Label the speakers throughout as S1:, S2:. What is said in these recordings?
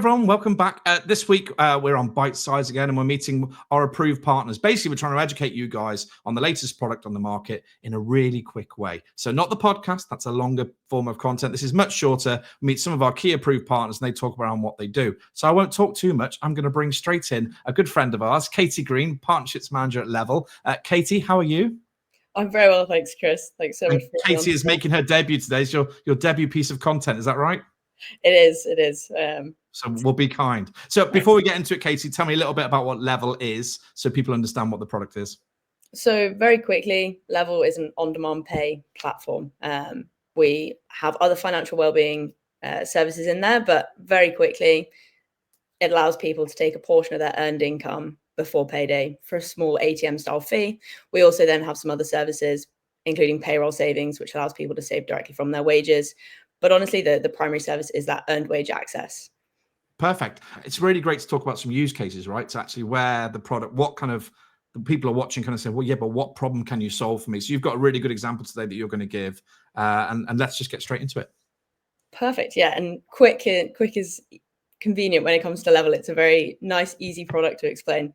S1: everyone, welcome back. This week we're on Bitesize again, and we're meeting our approved partners. Basically, we're trying to educate you guys on the latest product on the market in a really quick way. So not the podcast, that's a longer form of content. This is much shorter. We meet some of our key approved partners and they talk around what they do. So I won't talk too much. I'm going to bring straight in a good friend of ours, Katie Green, Partnerships Manager at Level. Katie, how are you?
S2: I'm very well, thanks, Chris. Thanks so much.
S1: Katie is making her debut today. It's your debut piece of content, is that right?
S2: It is.
S1: So we'll be kind. So before we get into it, Katie, tell me a little bit about what Level is so people understand what the product is.
S2: So very quickly, Level is an on-demand pay platform. We have other financial wellbeing services in there, but very quickly, it allows people to take a portion of their earned income before payday for a small ATM-style fee. We also then have some other services, including payroll savings, which allows people to save directly from their wages. But honestly, the primary service is that earned wage access.
S1: Perfect. It's really great to talk about some use cases, right? To actually where the product, what kind of the people are watching kind of say, well, yeah, but what problem can you solve for me? So you've got a really good example today that you're going to give, and let's just get straight into it.
S2: Perfect. Yeah, and quick is convenient when it comes to Level. It's a very nice, easy product to explain.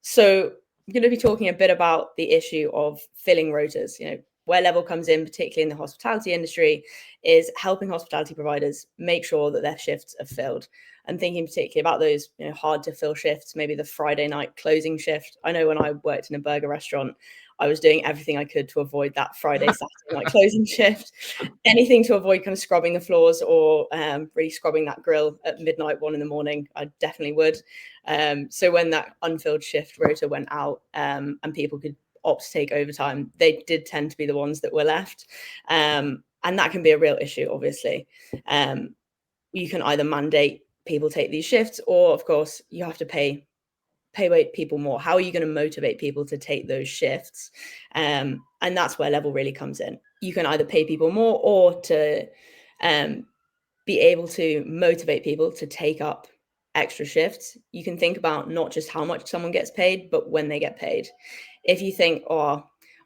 S2: So I'm going to be talking a bit about the issue of filling rotas. Where Level comes in, particularly in the hospitality industry, is helping hospitality providers make sure that their shifts are filled. I'm thinking particularly about those hard to fill shifts, maybe the Friday night closing shift. I know when I worked in a burger restaurant, I was doing everything I could to avoid that Friday, Saturday night closing shift. Anything to avoid kind of scrubbing the floors or really scrubbing that grill at midnight, 1 a.m, I definitely would. So when that unfilled shift rota went out and people could opt to take overtime, they did tend to be the ones that were left. And that can be a real issue, obviously. You can either mandate people take these shifts, or of course you have to pay people more. How are you going to motivate people to take those shifts? And that's where Level really comes in. You can either pay people more or to be able to motivate people to take up extra shifts. You can think about not just how much someone gets paid, but when they get paid. If you think, oh,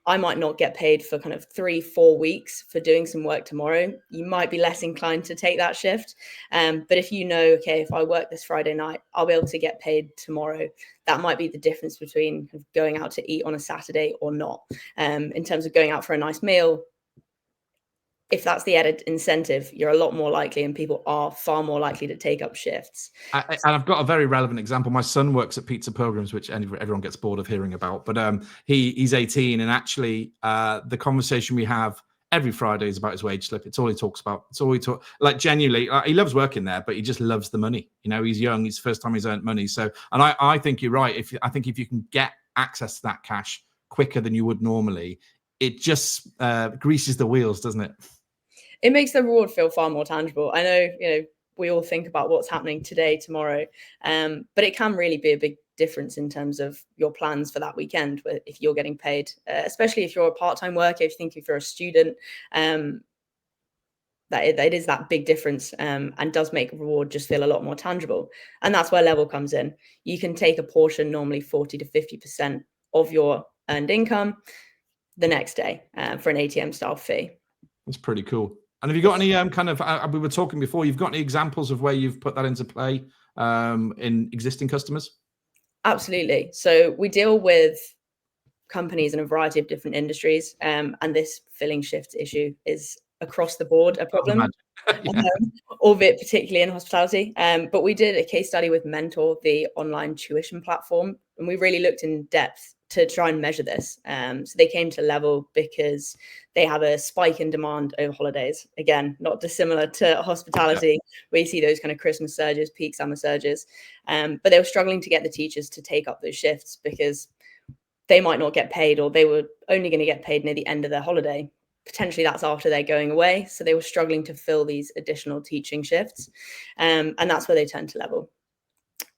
S2: I might not get paid for kind of 3-4 weeks for doing some work tomorrow, you might be less inclined to take that shift. But if you know, okay, if I work this Friday night, I'll be able to get paid tomorrow. That might be the difference between going out to eat on a Saturday or not. In terms of going out for a nice meal, if that's the added incentive, you're a lot more likely, and people are far more likely to take up shifts.
S1: And I've got a very relevant example. My son works at Pizza Pilgrims, which everyone gets bored of hearing about. But he's 18, and actually the conversation we have every Friday is about his wage slip. It's all he talks about. It's all he talks, like, genuinely. He loves working there, but he just loves the money. He's young. It's the first time he's earned money. So, and I think you're right. I think if you can get access to that cash quicker than you would normally, it just greases the wheels, doesn't it?
S2: It makes the reward feel far more tangible. I know, we all think about what's happening today, tomorrow, but it can really be a big difference in terms of your plans for that weekend. If you're getting paid, especially if you're a part-time worker, if you're a student, that is that big difference, and does make a reward just feel a lot more tangible. And that's where Level comes in. You can take a portion, normally 40 to 50% of your earned income, the next day for an ATM-style fee.
S1: That's pretty cool. And have you got any we were talking before, you've got any examples of where you've put that into play in existing customers?
S2: Absolutely. So we deal with companies in a variety of different industries, and this filling shift issue is across the board a problem, albeit particularly in hospitality. But we did a case study with Mentor, the online tuition platform, and we really looked in depth to try and measure this. So they came to Level because they have a spike in demand over holidays. Again, not dissimilar to hospitality, where you see those kind of Christmas surges, peak summer surges. But they were struggling to get the teachers to take up those shifts because they might not get paid, or they were only going to get paid near the end of their holiday. Potentially that's after they're going away. So they were struggling to fill these additional teaching shifts. And that's where they turned to Level.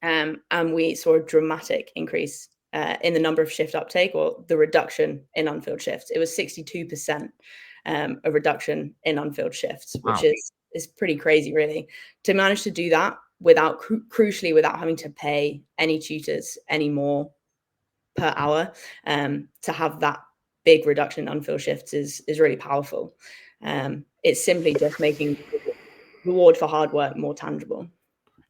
S2: And we saw a dramatic increase in the number of shift uptake, or the reduction in unfilled shifts. It was 62% a reduction in unfilled shifts, which is pretty crazy, really. To manage to do that without, crucially, without having to pay any tutors anymore per hour, to have that big reduction in unfilled shifts is really powerful. It's simply just making reward for hard work more tangible.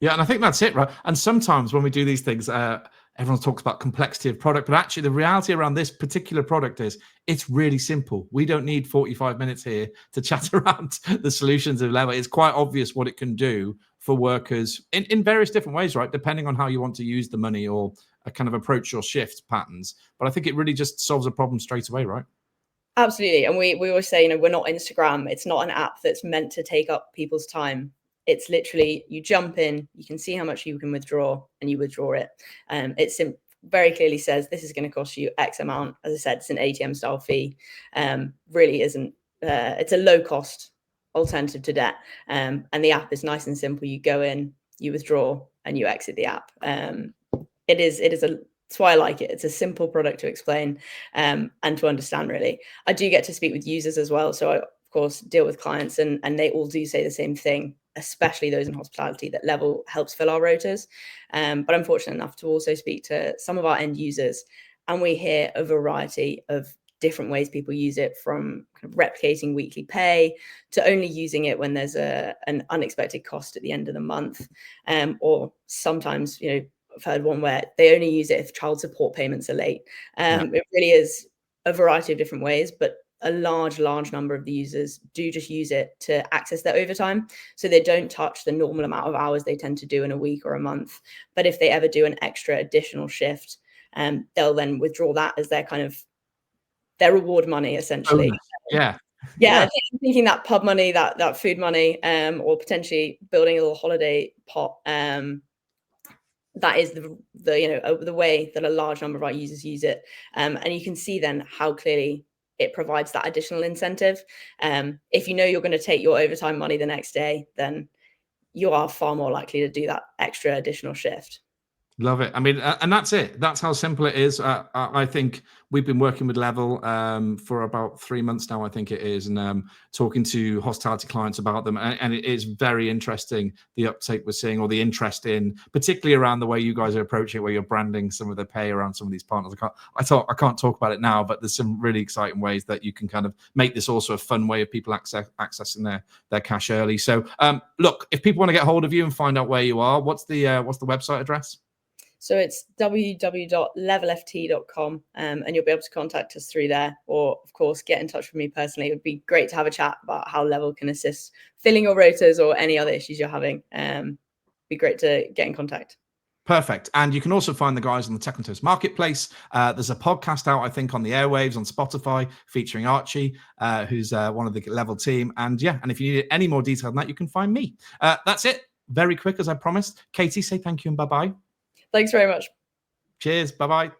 S1: Yeah, and I think that's it, right? And sometimes when we do these things, everyone talks about complexity of product, but actually the reality around this particular product is it's really simple. We don't need 45 minutes here to chat around the solutions of Level. It's quite obvious what it can do for workers in various different ways, right? Depending on how you want to use the money or kind of approach your shift patterns. But I think it really just solves a problem straight away, right?
S2: Absolutely. And we always say, you know, we're not Instagram. It's not an app that's meant to take up people's time. It's literally, you jump in, you can see how much you can withdraw, and you withdraw it. It very clearly says this is going to cost you X amount. As I said, it's an ATM style fee. Really isn't, it's a low cost alternative to debt. And the app is nice and simple. You go in, you withdraw, and you exit the app. That's why I like it. It's a simple product to explain and to understand, really. I do get to speak with users as well. So I, of course, deal with clients, and they all do say the same thing, especially those in hospitality, that Level helps fill our rotas. But I'm fortunate enough to also speak to some of our end users, and we hear a variety of different ways people use it, from kind of replicating weekly pay to only using it when there's an unexpected cost at the end of the month. Or sometimes, you know, I've heard one where they only use it if child support payments are late. It really is a variety of different ways, but a large number of the users do just use it to access their overtime. So they don't touch the normal amount of hours they tend to do in a week or a month. But if they ever do an extra additional shift, they'll then withdraw that as their kind of their reward money, essentially.
S1: Yeah.
S2: Yeah, I'm thinking that pub money, that food money, or potentially building a little holiday pot. That is the you know, the way that a large number of our users use it, and you can see then how clearly it provides that additional incentive. If you know you're going to take your overtime money the next day, then you are far more likely to do that extra additional shift.
S1: Love it. I mean, and that's it. That's how simple it is. I think we've been working with Level for about 3 months now, I think it is, and talking to hospitality clients about them. And it is very interesting, the uptake we're seeing, or the interest in, particularly around the way you guys are approaching it, where you're branding some of the pay around some of these partners. I can't talk about it now, but there's some really exciting ways that you can kind of make this also a fun way of people accessing their cash early. So look, if people want to get hold of you and find out where you are, what's the website address?
S2: So it's www.levelft.com, and you'll be able to contact us through there, or of course get in touch with me personally. It would be great to have a chat about how Level can assist filling your rotas or any other issues you're having. Be great to get in contact.
S1: Perfect. And you can also find the guys on the Tech and Toast Marketplace. There's a podcast out, I think, on the airwaves on Spotify featuring Archie, who's one of the Level team. And yeah, and if you need any more detail than that, you can find me. That's it. Very quick, as I promised. Katie, say thank you and bye-bye.
S2: Thanks very much.
S1: Cheers. Bye-bye.